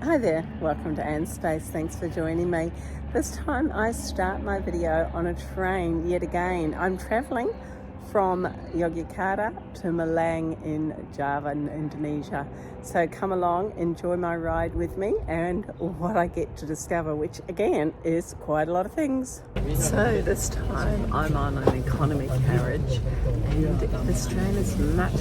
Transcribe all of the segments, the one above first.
Hi there, welcome to Anne's Space. Thanks for joining me. This time I start my video on a train yet again. I'm travelling from Yogyakarta to Malang in Java, in Indonesia. So come along, enjoy my ride with me and what I get to discover, which again is quite a lot of things. So this time I'm on an economy carriage and this train is much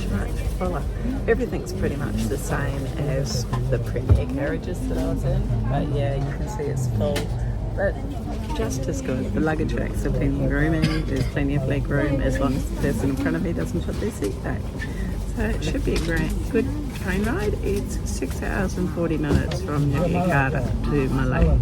fuller. Everything's pretty much the same as the premier carriages that I was in, but yeah, you can see it's full, but just as good. The luggage racks are plenty roomy, there's plenty of leg room as long as the person in front of me doesn't put their seat back. So it should be a good train ride. It's 6 hours and 40 minutes from Yogyakarta to Malang.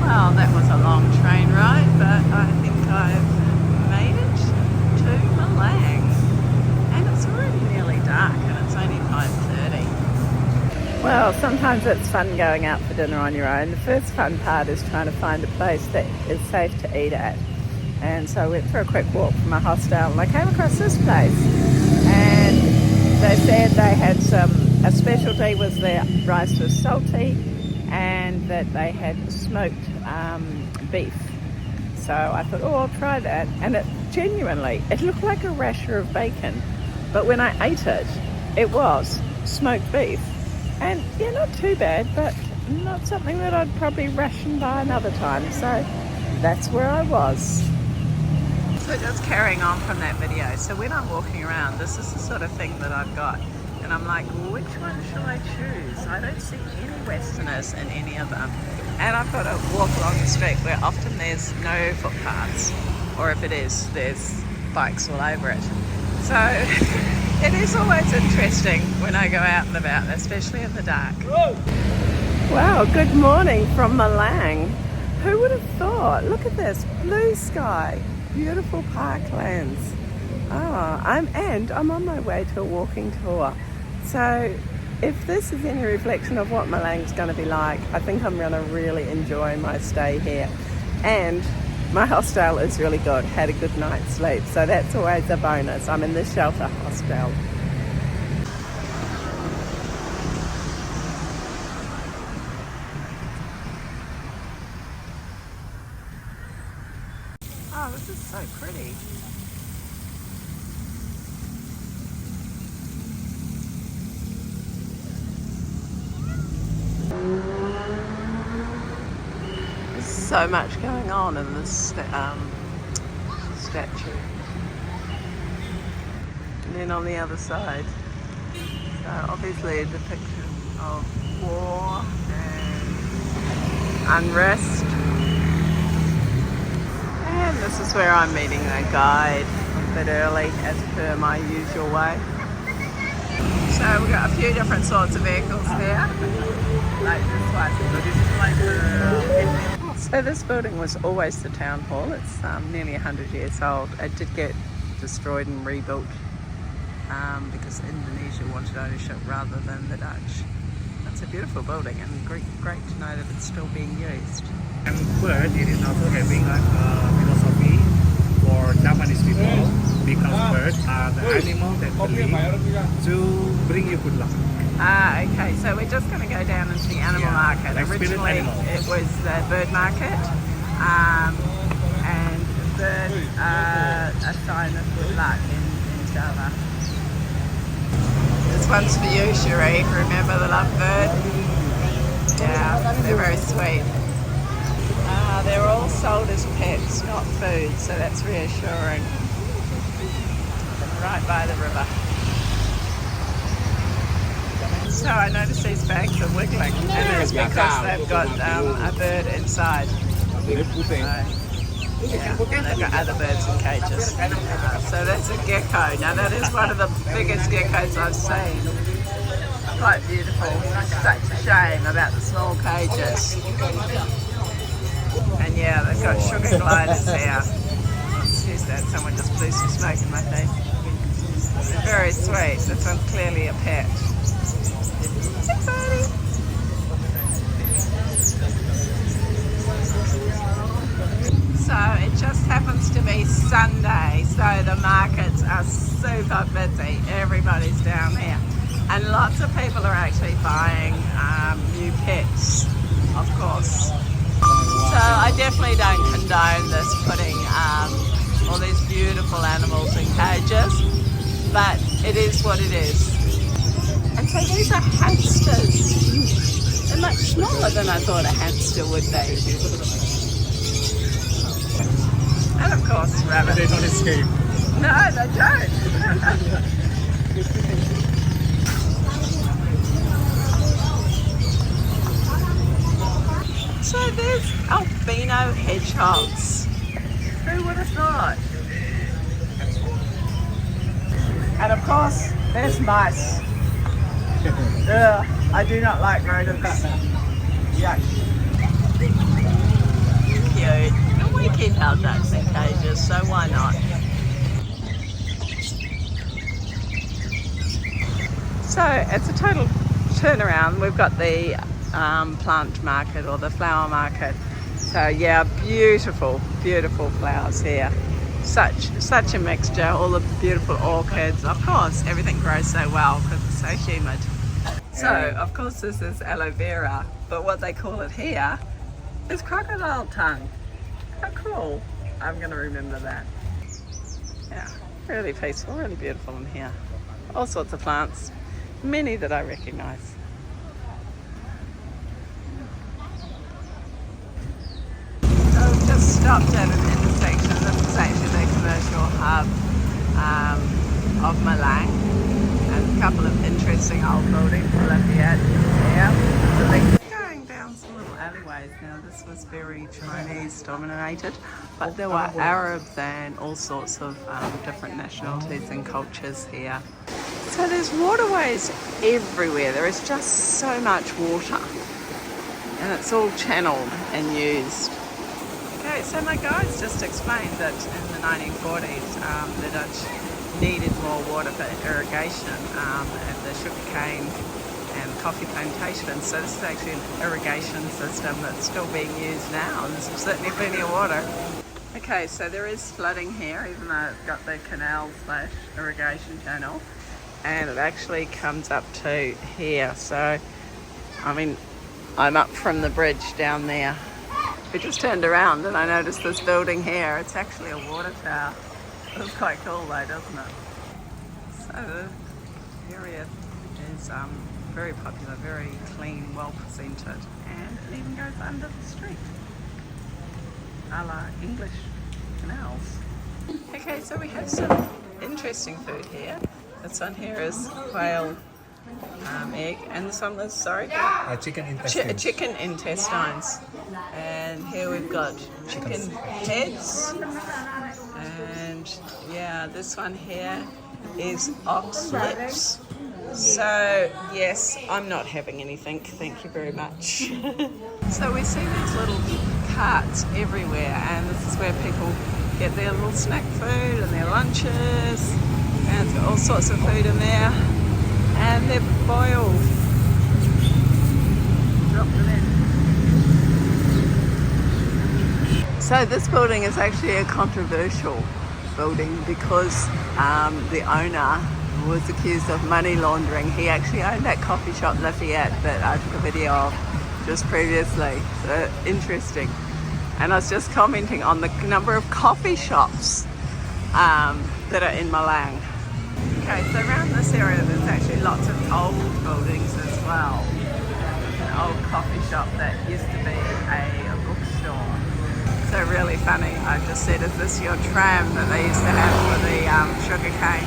Well, that was a long train ride, but I think I've made it to Malang. And it's already nearly dark and it's only 5:30. Well, sometimes it's fun going out for dinner on your own. The first fun part is trying to find a place that is safe to eat at. And so I went for a quick walk from my hostel and I came across this place. And they said they had a specialty was their rice was salty and that they had smoked beef. So I thought, oh, I'll try that. And it looked like a rasher of bacon. But when I ate it, it was smoked beef. And yeah, not too bad, but not something that I'd probably ration by another time. So that's where I was. So just carrying on from that video. So when I'm walking around, this is the sort of thing that I've got. And I'm like, well, which one shall I choose? I don't see any Westerners in any of them. And I've got to walk along the street where often there's no footpaths. Or if it is, there's bikes all over it. So it is always interesting when I go out and about, especially in the dark. Wow, good morning from Malang. Who would have thought? Look at this, blue sky, beautiful parklands. I'm on my way to a walking tour. So if this is any reflection of what Malang's going to be like, I think I'm going to really enjoy my stay here. And my hostel is really good, had a good night's sleep, so that's always a bonus. I'm in the shelter hostel. Oh, this is so pretty. There's so much going on in this statue. And then on the other side, so obviously a depiction of war and unrest. And this is where I'm meeting a guide a bit early, as per my usual way. So we've got a few different sorts of vehicles there. Like this one. So this building was always the town hall. It's nearly 100 years old. It did get destroyed and rebuilt because Indonesia wanted ownership rather than the Dutch. It's a beautiful building and great to know that it's still being used. And but it is also having a philosophy for Japanese people because birds are the animal that believe to bring you good luck. Okay, so we're just going to go down into the animal market. Originally it was the bird market, and bird a sign of good luck in Java. This one's for you, Cherie. Remember the lovebird? Yeah, they're very sweet. they're all sold as pets, not food, so that's reassuring. Right by the river. So I noticed these bags are wiggling, and it's because they've got a bird inside. Yeah, they've got other birds in cages. So that's a gecko. Now that is one of the biggest geckos I've seen. Quite beautiful. Such a shame about the small cages. And yeah, they've got sugar gliders here. Excuse that, someone just blew some smoke in my face. They're very sweet. This one's clearly a pet. Hey, buddy. So it just happens to be Sunday, so the markets are super busy. Everybody's down here. And lots of people are actually buying new pets, of course. So I definitely don't condone this, putting all these beautiful animals in cages, but it is what it is. And so these are hamsters. They're much smaller than I thought a hamster would be. And of course rabbits. They don't escape. No, they don't. So there's albino hedgehogs. Who would have thought? And of course, there's mice. Ugh, I do not like rodents. Yuck. Cute. And we keep our ducks in cages, so why not? So it's a total turnaround. We've got the plant market or the flower market. So yeah, beautiful, beautiful flowers here. Such a mixture, all the beautiful orchids. Of course, everything grows so well because it's so humid. So, of course, this is aloe vera, but what they call it here is crocodile tongue. How cool. I'm going to remember that. Yeah, really peaceful, really beautiful in here. All sorts of plants, many that I recognise. So we've just stopped at an intersection. This is actually the commercial hub of Malang. And a couple of interesting old buildings Lafayette here. Going down some little alleyways. Now this was very Chinese dominated, but there were Arabs and all sorts of different nationalities and cultures here. So there's waterways everywhere. There is just so much water, and it's all channeled and used. Okay, so my guides just explained that in the 1940s the Dutch needed more water for irrigation and the sugarcane and coffee plantations. So this is actually an irrigation system that's still being used now, and there's certainly plenty of water. Okay, so there is flooding here, even though it's got the canal/irrigation channel, and it actually comes up to here. So, I mean, I'm up from the bridge down there. We just turned around and I noticed this building here. It's actually a water tower. It's quite cool though, doesn't it? So the area is very popular, very clean, well presented, and it even goes under the street, a la English canals. Okay, so we have some interesting food here. This one here is quail egg, and this one is, Chicken intestines. Chicken intestines. And here we've got chicken heads, and yeah, this one here is ox lips. So yes, I'm not having anything, thank you very much. So we see these little carts everywhere, and this is where people get their little snack food and their lunches, and it's got all sorts of food in there, and they're boiled. Drop them in. So this building is actually a controversial building because the owner was accused of money laundering. He actually owned that coffee shop Lafayette that I took a video of just previously. So interesting. And I was just commenting on the number of coffee shops that are in Malang. Okay, so around this area there's actually lots of old buildings as well. An old coffee shop that used to be a bookstore. So really funny. I just said, is this your tram that they used to have for the sugar cane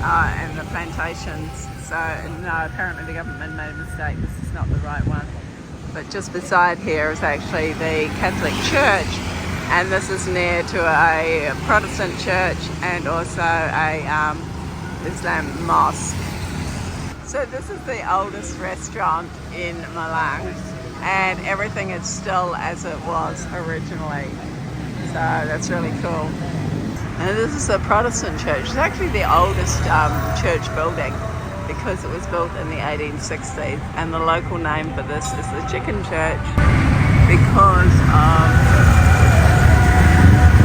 and the plantations? So no, apparently the government made a mistake. This is not the right one. But just beside here is actually the Catholic Church, and this is near to a Protestant church and also a Islam mosque. So this is the oldest restaurant in Malang, and everything is still as it was originally. So that's really cool. And this is a Protestant church. It's actually the oldest church building because it was built in the 1860s, and the local name for this is the Chicken Church because of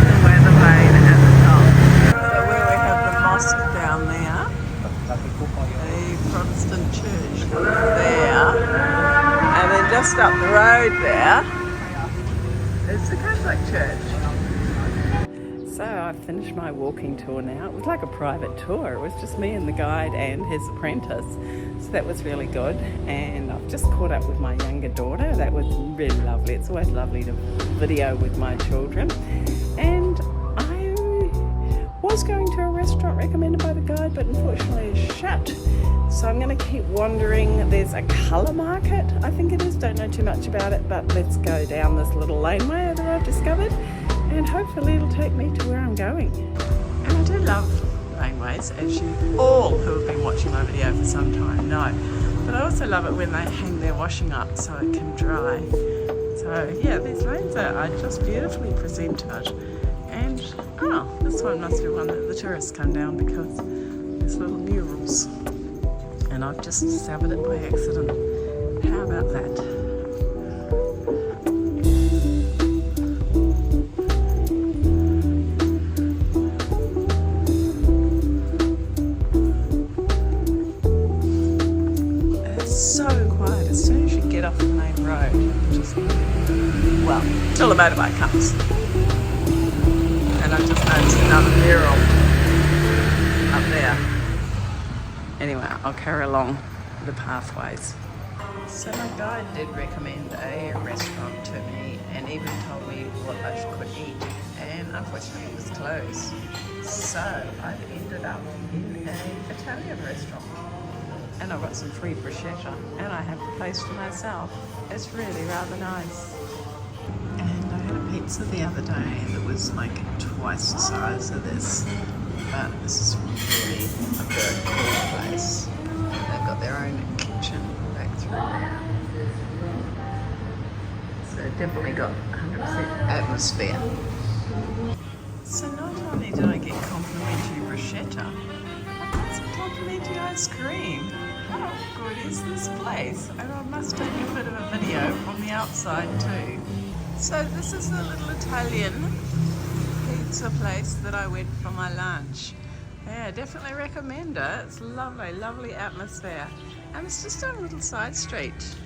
the weather vane at the top. So where we have the mosque down there, the Protestant church there, and then just up the road there is the Catholic church. So I finished my walking tour now. It was like a private tour. It was just me and the guide and his apprentice. So that was really good. And I've just caught up with my younger daughter. That was really lovely. It's always lovely to video with my children. And I was going to a restaurant recommended by the guide, but unfortunately it's shut. So I'm going to keep wandering. There's a colour market, I think it is. Don't know too much about it, but let's go down this little laneway that I've discovered. And hopefully it'll take me to where I'm going. And I do love laneways, as you all who have been watching my video for some time know. But I also love it when they hang their washing up so it can dry. So yeah, these lanes are just beautifully presented. And oh, this one must be one that the tourists come down because there's little murals. And I've just discovered it by accident. How about that? Till the motorbike comes. And I've just noticed another mural up there. Anyway, I'll carry along the pathways. So my guide did recommend a restaurant to me and even told me what I could eat, and unfortunately it was closed. So I've ended up in an Italian restaurant. And I've got some free bruschetta and I have the place to myself. It's really rather nice. And I had a pizza the other day that was like twice the size of this, but this is really a very cool place. They've got their own kitchen back through there. So definitely got 100% atmosphere. So not only did I get complimentary bruschetta, I got some complimentary ice cream. How good is this place? And I must take a bit of a video from the outside too. So this is the little Italian pizza place that I went for my lunch. Yeah, definitely recommend it. It's lovely, lovely atmosphere. And it's just on a little side street.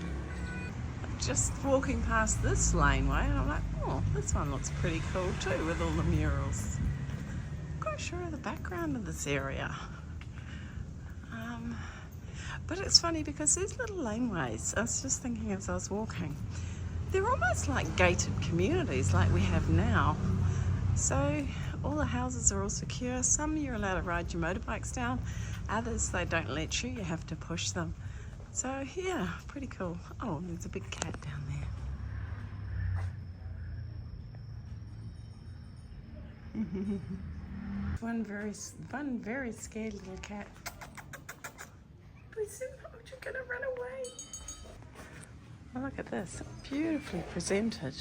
Just walking past this laneway and I'm like, oh, this one looks pretty cool too with all the murals. I'm quite sure of the background of this area. But it's funny because these little laneways, I was just thinking as I was walking, they're almost like gated communities like we have now. So all the houses are all secure. Some you're allowed to ride your motorbikes down. Others they don't let you. You have to push them. So yeah, pretty cool. Oh, there's a big cat down there. One very scared little cat. Listen, aren't you gonna run away? Oh, look at this, beautifully presented.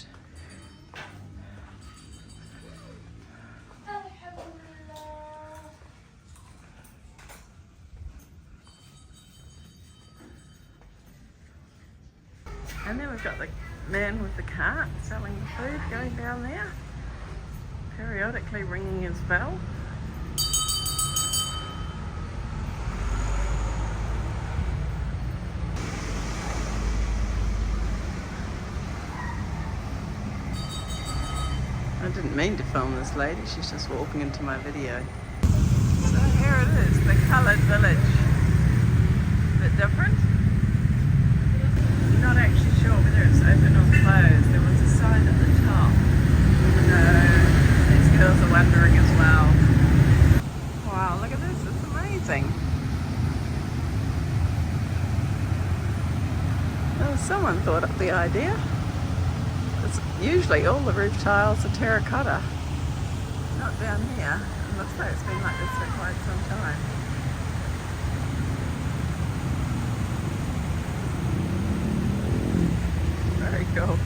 And then we've got the man with the cart selling the food going down there, periodically ringing his bell. I didn't mean to film this lady, she's just walking into my video. So here it is, the coloured village. A bit different. I'm not actually sure whether it's open or closed. There was a sign at the top. cockatoos are wandering as well. Wow, look at this, it's amazing. Well, someone thought up the idea. It's usually all the roof tiles are terracotta. Not down here. It looks like it's been like this for quite some time. Very cool.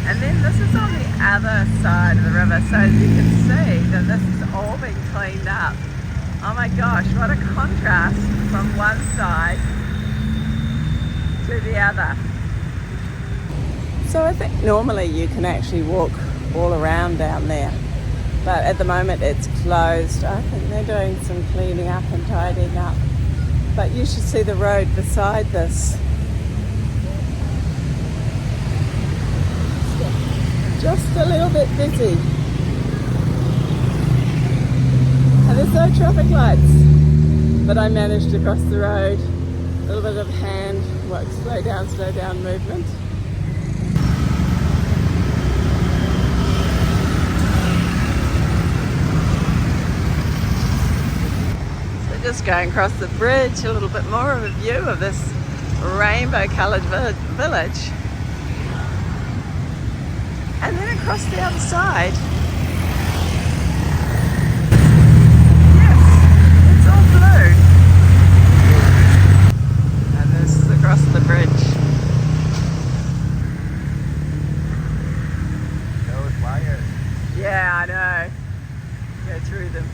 And then this is on the other side of the river, so you can see that this has all been cleaned up. Oh my gosh, what a contrast from one side to the other. So I think normally you can actually walk all around down there, but at the moment it's closed. I think they're doing some cleaning up and tidying up. But you should see the road beside this. Just a little bit busy. And there's no traffic lights. But I managed to cross the road. A little bit of hand work, slow down movement. So just going across the bridge, a little bit more of a view of this rainbow coloured village. And then across the other side, yes, it's all blue. And this is across the bridge. Those wires. Yeah, I know. Go through them.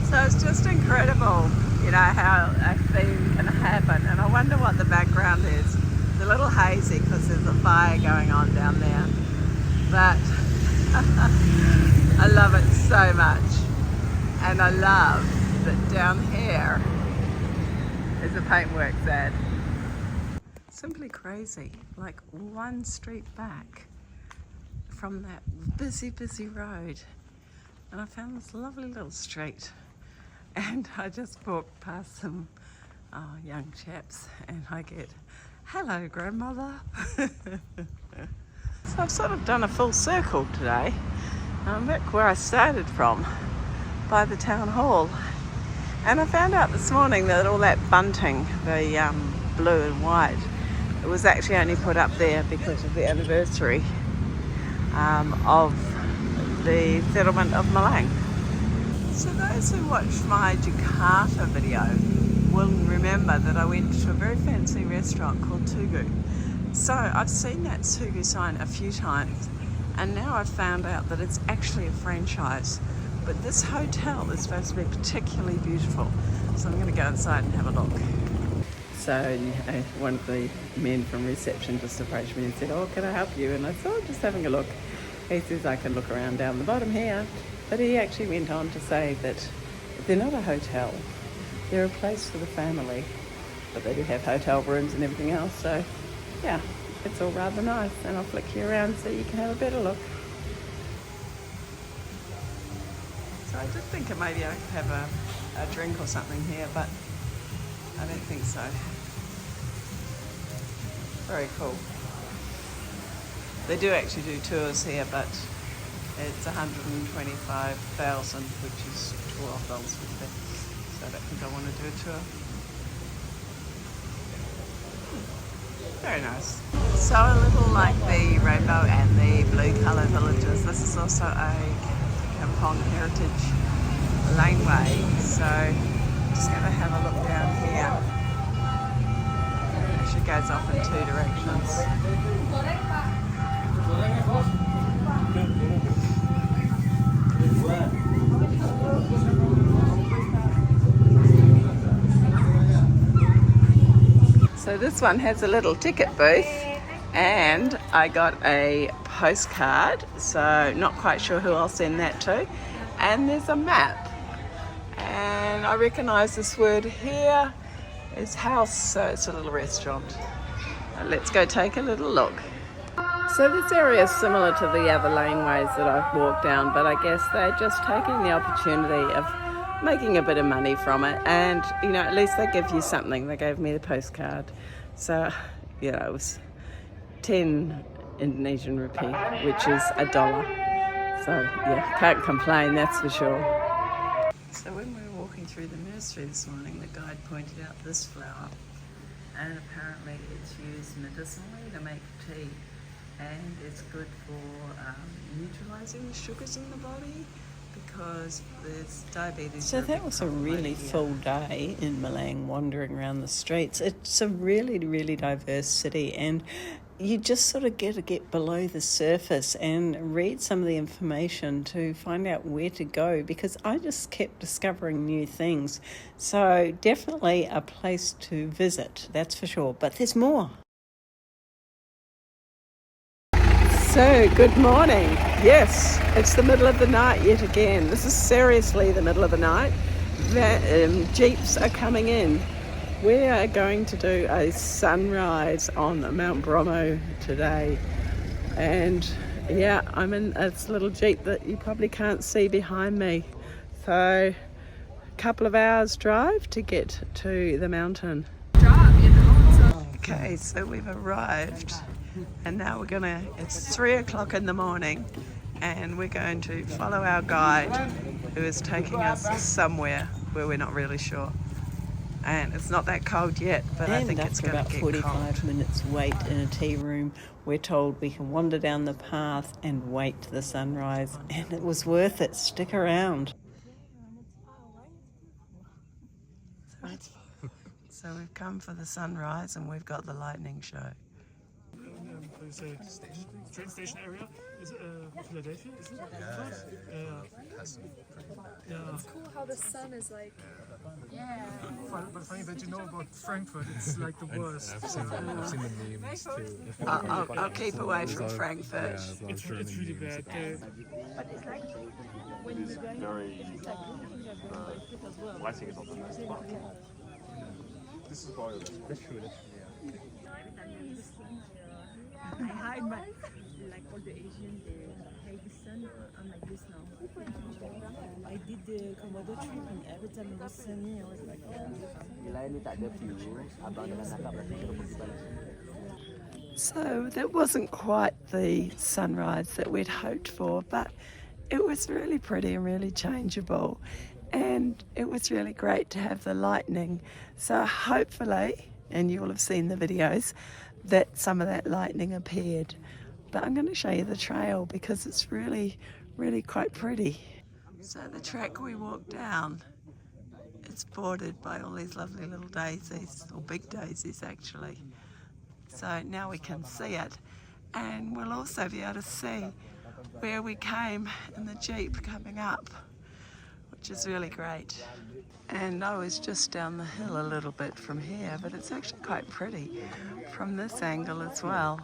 So it's just incredible, you know, how a theme can happen. And I wonder what the background is. It's a little hazy because there's a fire going on down there. But I love it so much. And I love that down here is a paintworks ad. Simply crazy, like one street back from that busy road. And I found this lovely little street. And I just walked past some young chaps and I get, hello grandmother. So I've sort of done a full circle today. I'm back where I started from, by the town hall. And I found out this morning that all that bunting, the blue and white, it was actually only put up there because of the anniversary of the settlement of Malang. So those who watched my Jakarta video will remember that I went to a very fancy restaurant called Tugu. So I've seen that Tugu sign a few times, and now I've found out that it's actually a franchise. But this hotel is supposed to be particularly beautiful. So I'm going to go inside and have a look. So one of the men from reception just approached me and said, oh, can I help you? And I said, oh, just having a look. He says I can look around down the bottom here. But he actually went on to say that they're not a hotel. They're a place for the family. But they do have hotel rooms and everything else. So yeah, it's all rather nice. And I'll flick you around so you can have a better look. So I did think maybe I could have a drink or something here, but I don't think so. Very cool. They do actually do tours here, but it's 125,000, which is $12.50. So I don't think I want to do a tour. Very nice. So a little like the rainbow and the blue colour villages, this is also a Kampong heritage laneway. So I'm just going to have a look down here. It actually goes off in two directions. So this one has a little ticket booth, and I got a postcard, so not quite sure who I'll send that to. And there's a map, and I recognise this word here is house, so it's a little restaurant. Let's go take a little look. So this area is similar to the other laneways that I've walked down, but I guess they're just taking the opportunity of making a bit of money from it. And, you know, at least they give you something. They gave me the postcard. So, you know, it was 10 Indonesian rupee, which is $1. So, yeah, can't complain, that's for sure. So when we were walking through the nursery this morning, the guide pointed out this flower. And apparently it's used medicinally to make tea. And it's good for neutralising the sugars in the body because there's diabetes. So that was a really full day in Malang, wandering around the streets. It's a really, really diverse city, and you just sort of get to get below the surface and read some of the information to find out where to go, because I just kept discovering new things. So definitely a place to visit, that's for sure. But there's more. So, good morning. Yes, it's the middle of the night yet again. This is seriously the middle of the night. Jeeps are coming in. We are going to do a sunrise on Mt Bromo today. And yeah, I'm in this little Jeep that you probably can't see behind me. So, a couple of hours drive to get to the mountain. Okay, so we've arrived. And now it's 3 o'clock in the morning, and we're going to follow our guide who is taking us somewhere where we're not really sure. And it's not that cold yet, but I think it's going to get cold. After about 45 minutes wait in a tea room, we're told we can wander down the path and wait to the sunrise. And it was worth it. Stick around. So we've come for the sunrise and we've got the lightning show. There's a train station area. Is it Philadelphia? Is it? Yeah. It's cool how the sun is like. Yeah. But funny that you know about Frankfurt. It's like the worst. I've seen the memes too. I'll keep away from Frankfurt. It's really bad. Lighting is also nice. This is why that's true. I hide my, like all the Asians, they hide the sun. I'm like this now. I did the Komodo trip, and every time it was sunny, I was like, So that wasn't quite the sunrise that we'd hoped for, but it was really pretty and really changeable. And it was really great to have the lightning. So hopefully, and you will have seen the videos, that some of that lightning appeared. But I'm going to show you the trail because it's really, really quite pretty. So the track we walked down, it's bordered by all these lovely little daisies, or big daisies actually. So now we can see it, and we'll also be able to see where we came in the Jeep coming up, which is really great. And I was just down the hill a little bit from here, but it's actually quite pretty from this angle as well.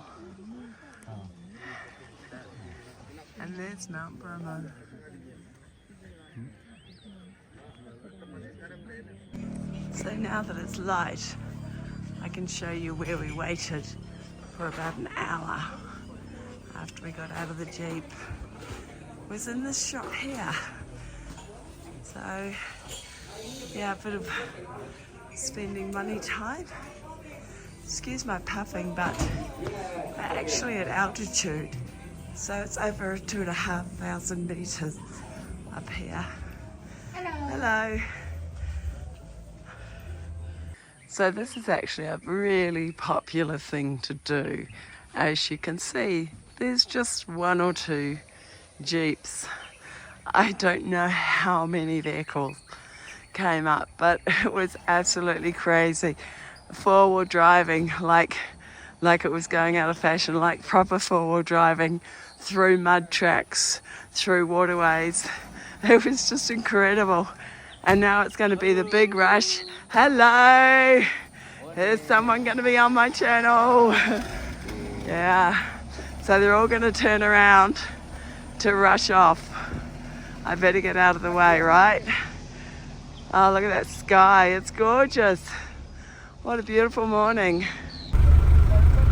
And there's Mt Bromo. So now that it's light, I can show you where we waited for about an hour after we got out of the Jeep. It was in this shop here. So yeah, a bit of spending money time. Excuse my puffing, but we're actually at altitude. So it's over 2,500 meters up here. Hello. So this is actually a really popular thing to do. As you can see, there's just 1 or 2 Jeeps. I don't know how many vehicles came up, but it was absolutely crazy. 4-wheel driving, like it was going out of fashion, like proper 4-wheel driving through mud tracks, through waterways. It was just incredible. And now it's going to be the big rush. Hello! There's someone going to be on my channel. Yeah. So they're all going to turn around to rush off. I better get out of the way, right? Oh, look at that sky. It's gorgeous. What a beautiful morning.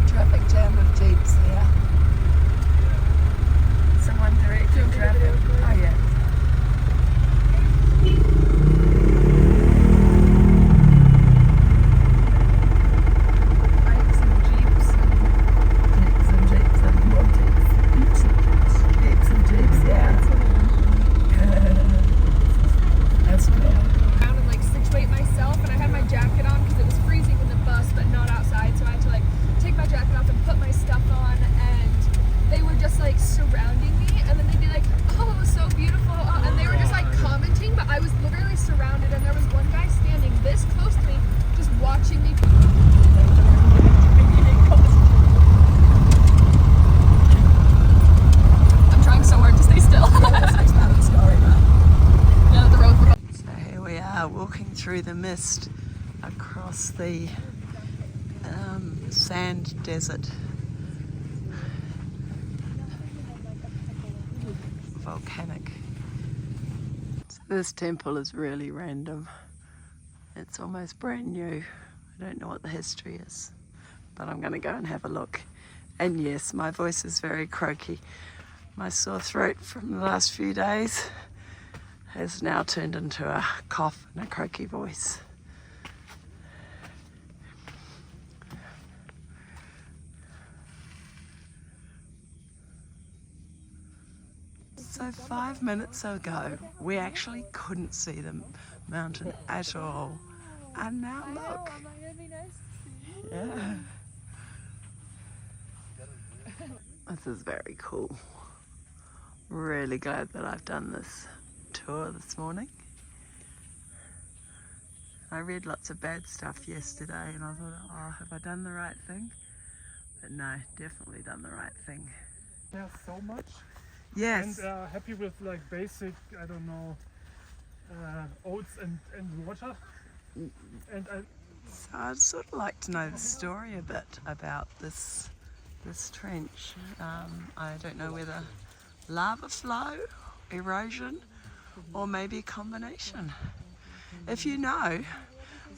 Traffic jam of Jeeps here. Someone directing traffic. Oh, yeah. mist across the sand desert. Volcanic. So this temple is really random. It's almost brand new. I don't know what the history is, but I'm going to go and have a look. And yes, my voice is very croaky. My sore throat from the last few days has now turned into a cough and a croaky voice. So 5 minutes ago, we actually couldn't see the mountain at all. And now look. Yeah. This is very cool. Really glad that I've done this tour this morning. I read lots of bad stuff yesterday and I thought, oh, have I done the right thing? But no, definitely done the right thing. Yeah, so much. Yes. And happy with like basic, I don't know, oats and water. And So I'd sort of like to know the story a bit about this trench. I don't know whether lava flow, erosion, or maybe a combination. If you know,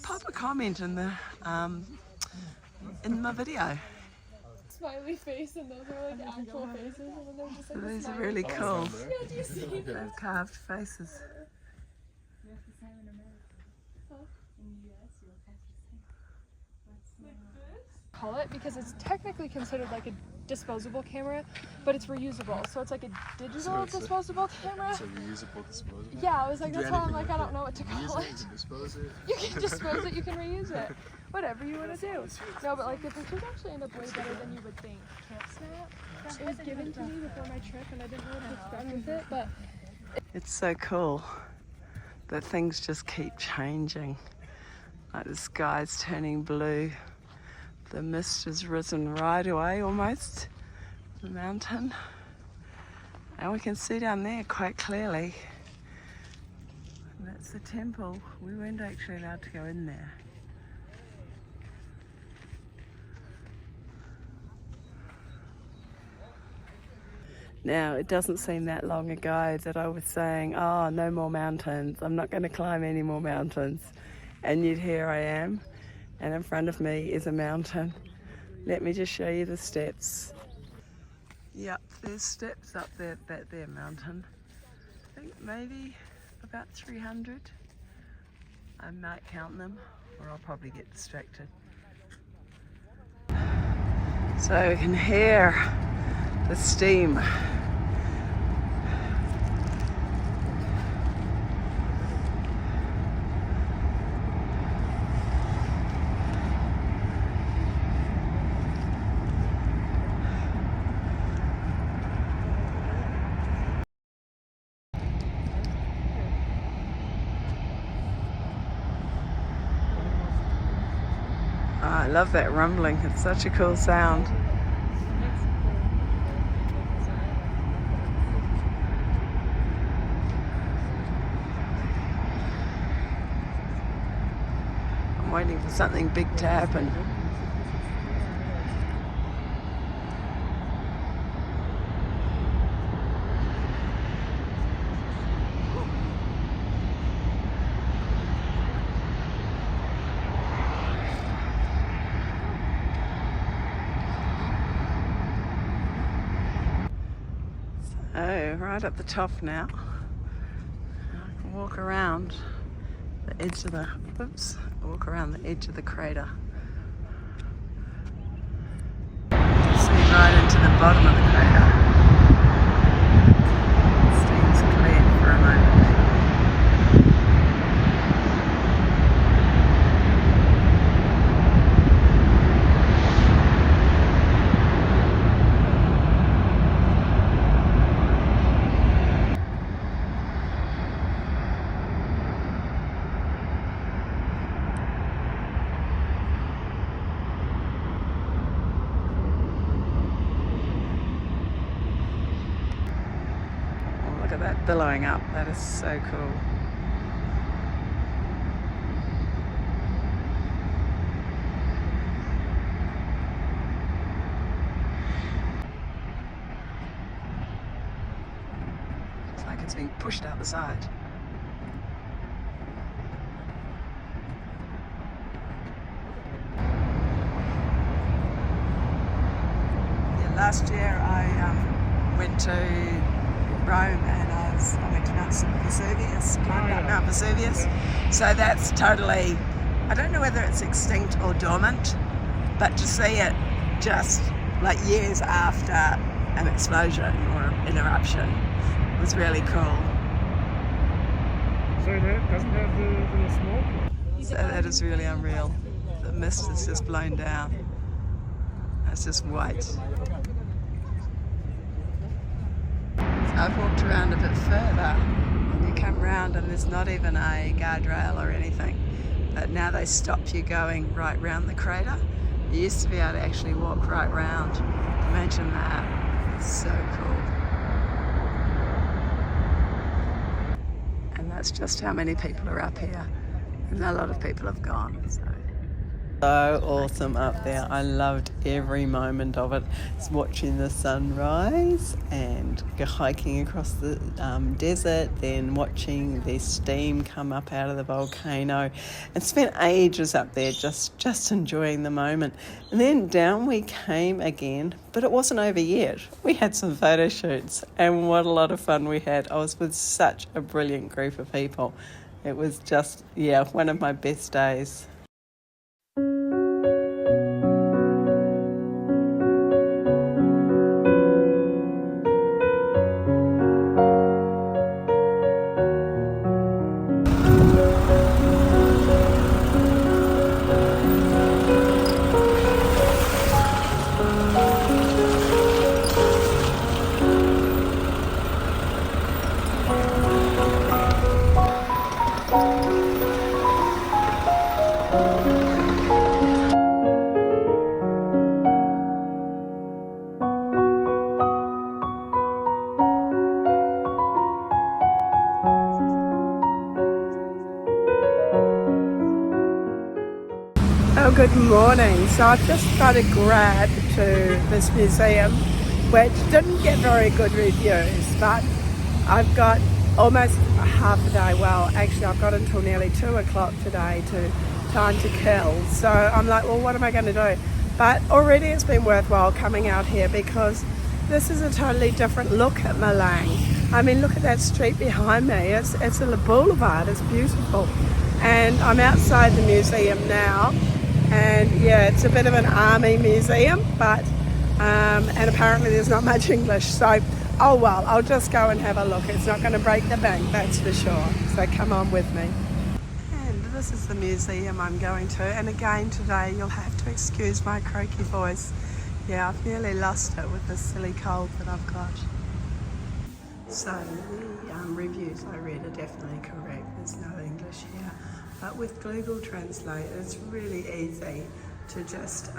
pop a comment in my video. Smiley face, and those are like actual faces, and then they're just like. These are really cool. Yeah, do you see that? They've carved faces. Call it because it's technically considered like a disposable camera, but it's reusable. So it's like a digital disposable camera. It's a reusable disposable. Yeah, I was like, that's why I'm like, I don't know what to call it. You can dispose it. You can dispose it, you can reuse it. Whatever you want to do. No, but like the pictures actually end up way better than you would think. Camp Snap. It was given to me before my trip and I didn't know what to expect with it, but It's so cool that things just keep changing. Like the sky's turning blue. The mist has risen right away almost, the mountain. And we can see down there quite clearly. And that's the temple. We weren't actually allowed to go in there. Now, it doesn't seem that long ago that I was saying, oh, no more mountains. I'm not going to climb any more mountains. And yet here I am. And in front of me is a mountain. Let me just show you the steps. Yep, there's steps up there, that there mountain. I think maybe about 300. I might count them, or I'll probably get distracted. So we can hear the steam. I love that rumbling. It's such a cool sound. I'm waiting for something big to happen. Oh, right at the top now. I can walk around the edge of the, walk around the edge of the crater. See right into the bottom of the crater. Steam's cleared for a moment. Look at that billowing up. That is so cool. it's being pushed out the side. Yeah, last year I went to Rome and I went to Mount Vesuvius, climbed up Mount Vesuvius. So that's totally, I don't know whether it's extinct or dormant, but to see it just like years after an explosion or an eruption was really cool. So that doesn't have the smoke? So that is really unreal. The mist is just blown down. It's just white. So I've walked around a bit further and you come round and there's not even a guardrail or anything. But now they stop you going right round the crater. You used to be able to actually walk right round. Imagine that. It's so cool. And that's just how many people are up here. And a lot of people have gone. So awesome up there. I loved every moment of it. It's watching the sunrise and hiking across the desert, then watching the steam come up out of the volcano, and spent ages up there just enjoying the moment. And then down we came again, but it wasn't over yet. We had some photo shoots and what a lot of fun we had. I was with such a brilliant group of people. It was just, one of my best days. Oh, good morning. So I've just got a grab to this museum, which didn't get very good reviews, but I've got almost half a day. Well, actually I've got until nearly 2 o'clock today to time to kill. So I'm like, well, what am I going to do? But already it's been worthwhile coming out here because this is a totally different look at Malang. I mean, look at that street behind me. It's a boulevard. It's beautiful. And I'm outside the museum now. And yeah, it's a bit of an army museum, but and apparently there's not much English. So, oh well, I'll just go and have a look. It's not going to break the bank, that's for sure. So come on with me. And this is the museum I'm going to. And again today, you'll have to excuse my croaky voice. Yeah, I've nearly lost it with this silly cold that I've got. So the reviews I read are definitely correct. There's no English here. But with Google Translate, it's really easy to just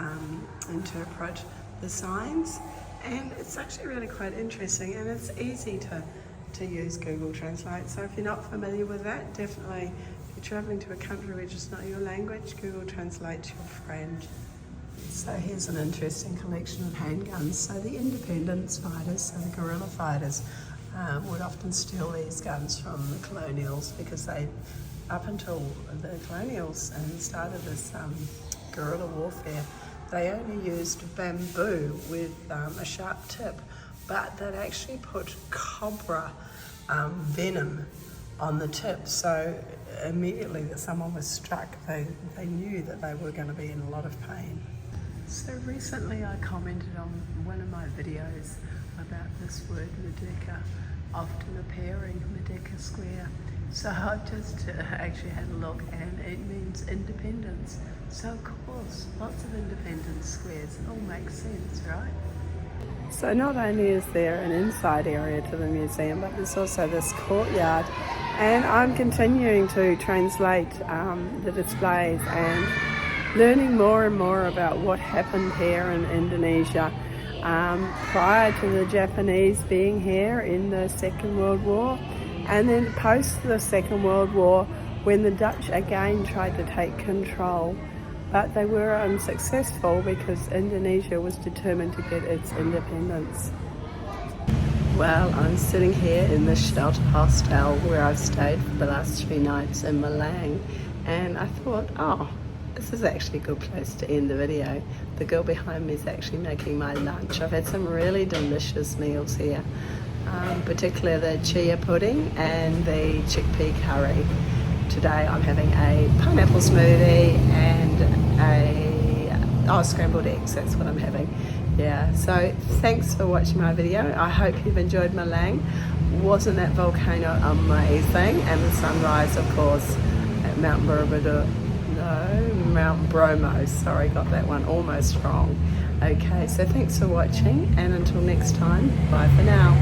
interpret the signs. And it's actually really quite interesting, and it's easy to use Google Translate. So if you're not familiar with that, definitely, if you're traveling to a country which is not your language, Google Translate's your friend. So here's an interesting collection of handguns. So the independence fighters, so the guerrilla fighters, would often steal these guns from the colonials because they, up until the colonials and started this guerrilla warfare, they only used bamboo with a sharp tip, but they'd actually put cobra venom on the tip. So immediately that someone was struck, they knew that they were going to be in a lot of pain. So recently I commented on one of my videos about this word Merdeka often appearing, Merdeka Square. So I've just actually had a look, and it means independence. So of course, lots of independence squares. It all makes sense, right? So not only is there an inside area to the museum, but there's also this courtyard. And I'm continuing to translate the displays and learning more and more about what happened here in Indonesia prior to the Japanese being here in the Second World War. And then post the Second World War, when the Dutch again tried to take control, but they were unsuccessful because Indonesia was determined to get its independence. Well, I'm sitting here in the shelter hostel where I've stayed for the last 3 nights in Malang, and I thought, oh, this is actually a good place to end the video. The girl behind me is actually making my lunch. I've had some really delicious meals here, particularly the chia pudding and the chickpea curry. Today I'm having a pineapple smoothie and scrambled eggs, that's what I'm having. Yeah, so thanks for watching my video. I hope you've enjoyed Malang. Wasn't that volcano amazing? And the sunrise, of course, at Mt Bromo. Sorry, got that one almost wrong. Okay, so thanks for watching, and until next time, bye for now.